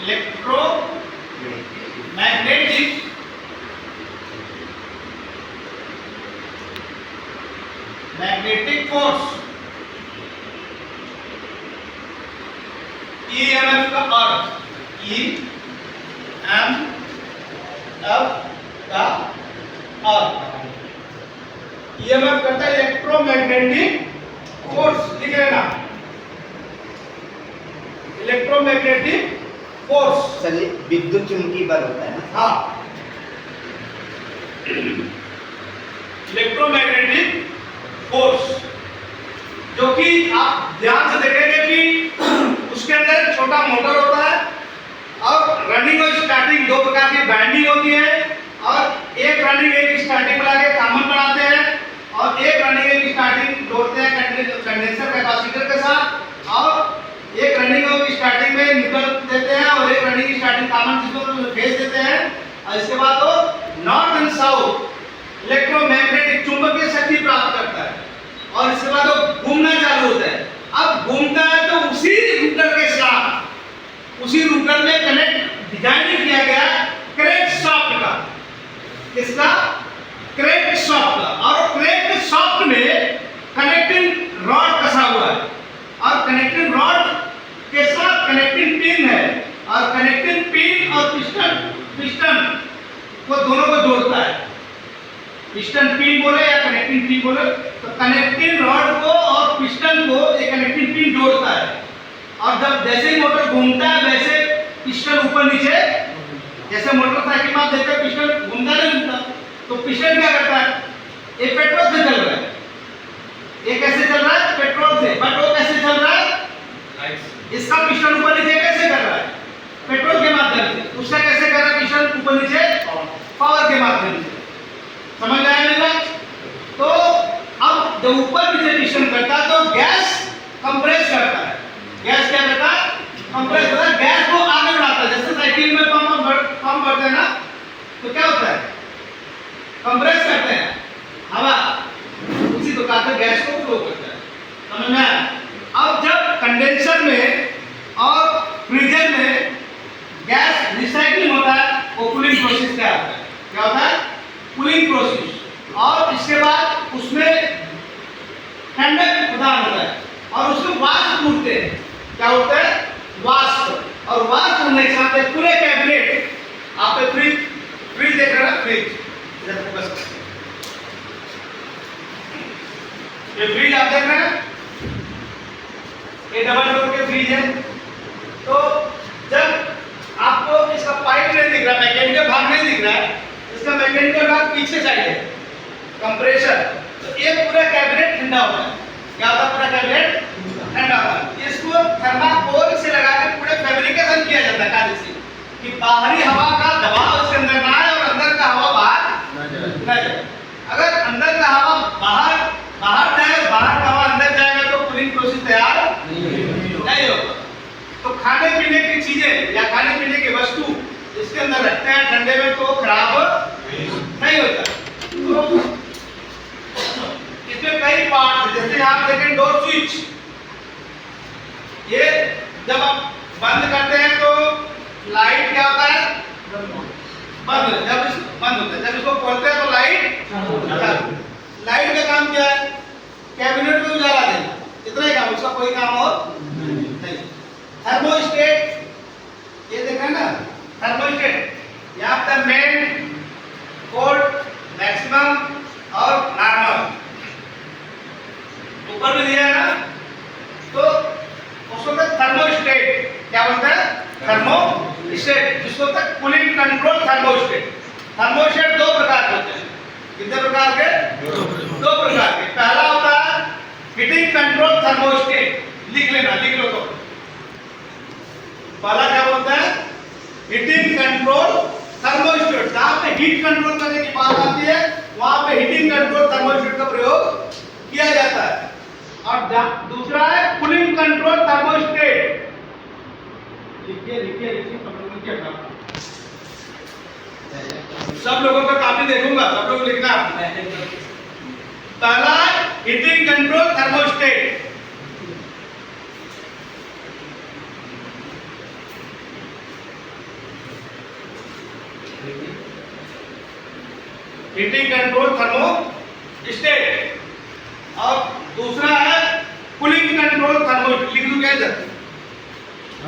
Electromagnetic force, EMF का अर्थ, EMF का अर्थ, EMF करता है इलेक्ट्रोमैग्नेटिक फोर्स, लिख लेना इलेक्ट्रोमैग्नेटिक फोर्स। चलिए विद्युत चुंबकीय बल होता है ना। हाँ, इलेक्ट्रोमैग्नेटिक फोर्स, जो कि आप ध्यान से देखेंगे कि उसके अंदर एक छोटा मोटर होता है और रनिंग और स्टार्टिंग दो प्रकार की बाइंडिंग होती है, और एक रनिंग एक स्टार्टिंग मिला के कॉमन बनाते हैं, और एक रनिंग एक स्टार्टिंग जोड़ते हैं कंडेंसर कैपेसिटर के साथ, और एक रनिंग और स्टार्टिंग में न्यूट्रल देते हैं, और एक रनिंग स्टार्टिंग कॉमन जिसको फेस देते हैं, और इसके बाद वो नॉर्थ एंड साउथ इलेक्ट्रोमैग्नेटिक चुंबकीय शक्ति प्राप्त करता है, और इसके बाद वो घूमना चालू होता है। अब घूमता है तो उसी रूटर के साथ, उसी रूटर में कनेक्ट डिजाइन किया गया क्रैंकशाफ्ट का, किसका? क्रैंकशाफ्ट का, और क्रैंकशाफ्ट में कनेक्टिंग रॉड कसा हुआ है, और कनेक्टिंग रॉड के साथ कनेक्टिंग पिन है, और कनेक्टिंग पिन और पिस्टन वो दोनों को जोड़ता है। पिस्टन पिन बोले या कनेक्टिंग पिन बोले, तो कनेक्टिंग रॉड को और पिस्टन को एक कनेक्टिंग पिन जोड़ता है, और जब जैसे ही मोटर घूमता है वैसे पिस्टन ऊपर नीचे, जैसे मोटरसाइकिल में आप देखते हैं पिस्टन घूमता नहीं घूमता, तो पिस्टन क्या करता है? ये पेट्रोल से चल रहा है, ये कैसे चल रहा है? पेट्रोल से। बट वो कैसे चल रहा है? इसका पिस्टन ऊपर नीचे कैसे कर रहा है? पेट्रोल के माध्यम से। उसका कैसे कर रहा है पिस्टन ऊपर नीचे? पावर के माध्यम से। समझ में आया मेरी बात? तो अब जब ऊपर नीचे पिस्टन करता है तो गैस कंप्रेस करता है। गैस क्या करता है? कंप्रेस करता है, गैस को आगे बढ़ाता है। जैसे साइकिल में पंप भरते हैं ना, तो क्या होता है? कंप्रेस करते हैं हवा, उसी प्रकार से गैस को फ्लो करता है। समझ में आया? अब जब कंडेंसर में और फ्रीजर में गैस रिसाइकलिंग होता है, वो कूलिंग प्रोसेस क्या होता है? क्या होता है? Cooling process. और इसके बाद उसमें ठंडक प्रदान होता है, और उसमें वाष्प उठते हैं। क्या होता है? वाष्प। और वाष्प होने के साथ पूरे कैबिनेट, आप फ्रिज देख रहे हैं, फ्रिज बस, ये फ्रिज आप देख रहे हैं, ये डबल डोर के फ्रिज है। तो जब आपको इसका पाइप नहीं दिख रहा, मैकेनिकल भाग नहीं दिख रहा है, इसका मैकेनिकल भाग पीछे साइड है, कंप्रेसर, तो ये पूरा कैबिनेट ठंडा होता है। क्या होता है? पूरा कैबिनेट ठंडा होता है। इसको थर्माकोल से लगा के पूरे फैब्रिकेशन किया जाता है कार्य से, कि बाहरी हवा का दबाव इसके अंदर ना आए और अंदर का हवा बाहर न जाए। अगर अंदर का हवा बाहर जाए, बाहर का हवा अंदर जाएगा तो कूलिंग प्रोसेस तैयार नहीं होगा। तो खाने पीने की चीजें या खाने पीने की वस्तु इसके अंदर रखते हैं ठंडे में तो खराब नहीं होता। तो इसमें कई पार्ट, जैसे आप देखें डोर स्विच, ये जब आप बंद करते हैं तो लाइट क्या होता है? बंद होता है। जब इसको खोलते हैं तो लाइट लाइट का काम क्या है? कैबिनेट को उजाला देना, इतना ही काम, उसका कोई काम और नहीं। थर्मोस्टेट, ये देख रहे हैं ना, थर्मोस्टेट, यहाँ पर मेन, कोल्ड, मैक्सिमम और नॉर्मल ऊपर में दिया है ना, तो उसको थर्मोस्टेट क्या बोलते हैं? थर्मोस्टेट, जिसको तक कूलिंग कंट्रोल थर्मोस्टेट। थर्मोस्टेट दो प्रकार के होते हैं। कितने प्रकार के? दो प्रकार के। पहला होता है हीटिंग कंट्रोल थर्मोस्टेट, लिख लेना, लिख लो तो। पहला क्या बोलता है? Heating control thermostat. जहां पे हीट कंट्रोल करने की बात आती है वहां पे हीटिंग कंट्रोल थर्मोस्टेट का प्रयोग किया जाता है। और दूसरा है कूलिंग कंट्रोल थर्मोस्टेट। लिखिए लिखिए लिखिए, सब लोगों का कॉपी देखूंगा, सब लोग लिखना। पहला heating control thermostat, heating control thermo state. और दूसरा